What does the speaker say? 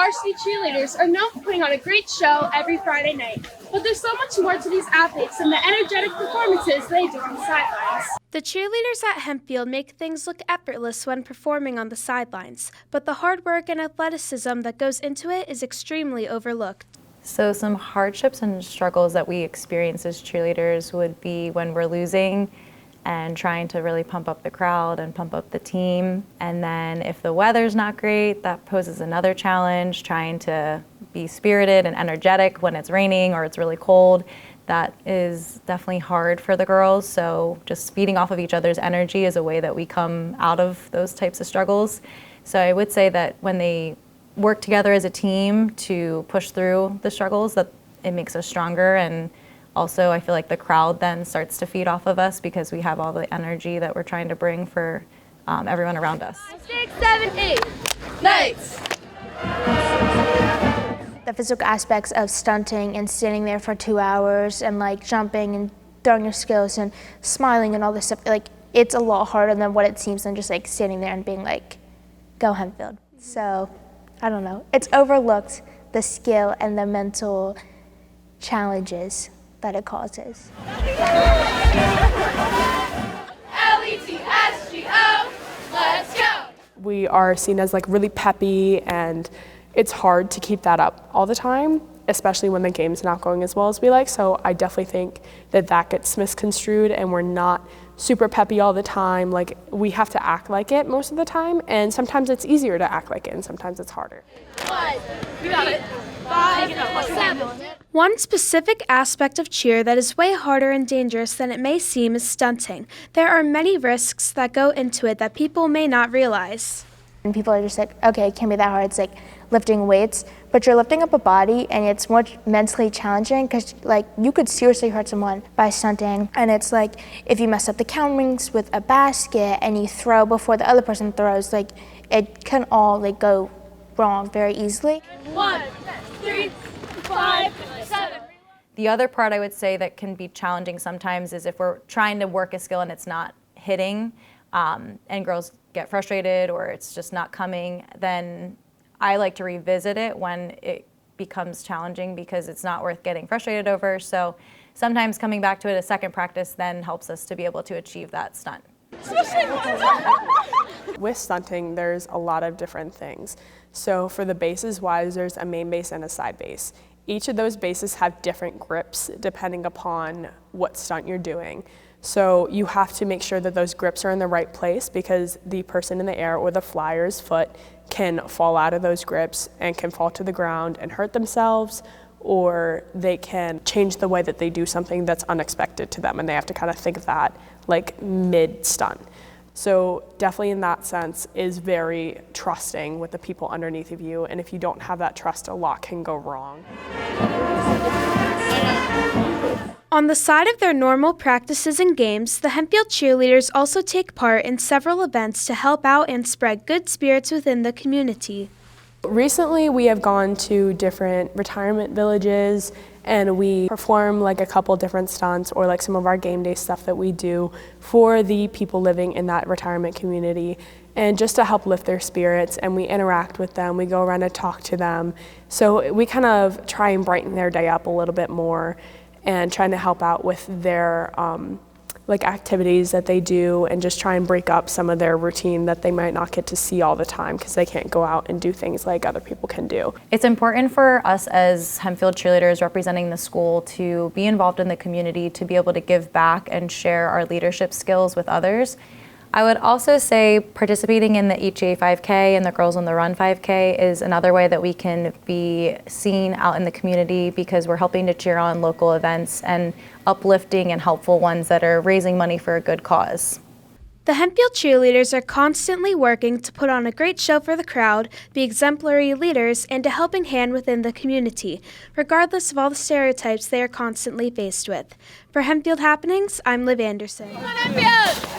varsity cheerleaders are known for putting on a great show every Friday night, but there's so much more to these athletes than the energetic performances they do on the sidelines. The cheerleaders at Hempfield make things look effortless when performing on the sidelines, but the hard work and athleticism that goes into it is extremely overlooked. So some hardships and struggles that we experience as cheerleaders would be when we're losing and trying to really pump up the crowd and pump up the team. And then if the weather's not great, that poses another challenge, trying to be spirited and energetic when it's raining or it's really cold. That is definitely hard for the girls. So just feeding off of each other's energy is a way that we come out of those types of struggles. So I would say that when they work together as a team to push through the struggles, that it makes us stronger. And also, I feel like the crowd then starts to feed off of us because we have all the energy that we're trying to bring for everyone around us. 6, 7, 8. Nights. The physical aspects of stunting and standing there for 2 hours and like jumping and throwing your skills and smiling and all this stuff, like it's a lot harder than what it seems than just like standing there and being like, go Hempfield. So, I don't know. It's overlooked, the skill and the mental challenges that it causes. L-E-T-S-G-O, let's go! We are seen as like really peppy, and it's hard to keep that up all the time, especially when the game's not going as well as we like. So I definitely think that gets misconstrued and we're not super peppy all the time. Like we have to act like it most of the time, and sometimes it's easier to act like it and sometimes it's harder. 1, 3, 5, 7. One specific aspect of cheer that is way harder and dangerous than it may seem is stunting. There are many risks that go into it that people may not realize. And people are just like, okay, it can't be that hard. It's like lifting weights, but you're lifting up a body and it's more mentally challenging because like you could seriously hurt someone by stunting. And it's like if you mess up the count rings with a basket and you throw before the other person throws, like it can all like go wrong very easily. 1, 3, 5, 7. The other part I would say that can be challenging sometimes is if we're trying to work a skill and it's not hitting, and girls get frustrated or it's just not coming, then I like to revisit it when it becomes challenging because it's not worth getting frustrated over. So sometimes coming back to it a second practice then helps us to be able to achieve that stunt. With stunting, there's a lot of different things. So for the bases wise, there's a main base and a side base. Each of those bases have different grips depending upon what stunt you're doing. So you have to make sure that those grips are in the right place because the person in the air or the flyer's foot can fall out of those grips and can fall to the ground and hurt themselves, or they can change the way that they do something that's unexpected to them and they have to kind of think of that like mid-stunt. So definitely in that sense is very trusting with the people underneath of you, and if you don't have that trust, a lot can go wrong. On the side of their normal practices and games, the Hempfield cheerleaders also take part in several events to help out and spread good spirits within the community. Recently, we have gone to different retirement villages and we perform like a couple different stunts or like some of our game day stuff that we do for the people living in that retirement community, and just to help lift their spirits, and we interact with them, we go around and talk to them. So we kind of try and brighten their day up a little bit more and trying to help out with their like activities that they do and just try and break up some of their routine that they might not get to see all the time because they can't go out and do things like other people can do. It's important for us as Hempfield cheerleaders representing the school to be involved in the community, to be able to give back and share our leadership skills with others. I would also say participating in the HH405 and the Girls on the Run 5K is another way that we can be seen out in the community because we're helping to cheer on local events and uplifting and helpful ones that are raising money for a good cause. The Hempfield cheerleaders are constantly working to put on a great show for the crowd, be exemplary leaders, and a helping hand within the community, regardless of all the stereotypes they are constantly faced with. For Hempfield Happenings, I'm Liv Anderson. Come on, Hempfield!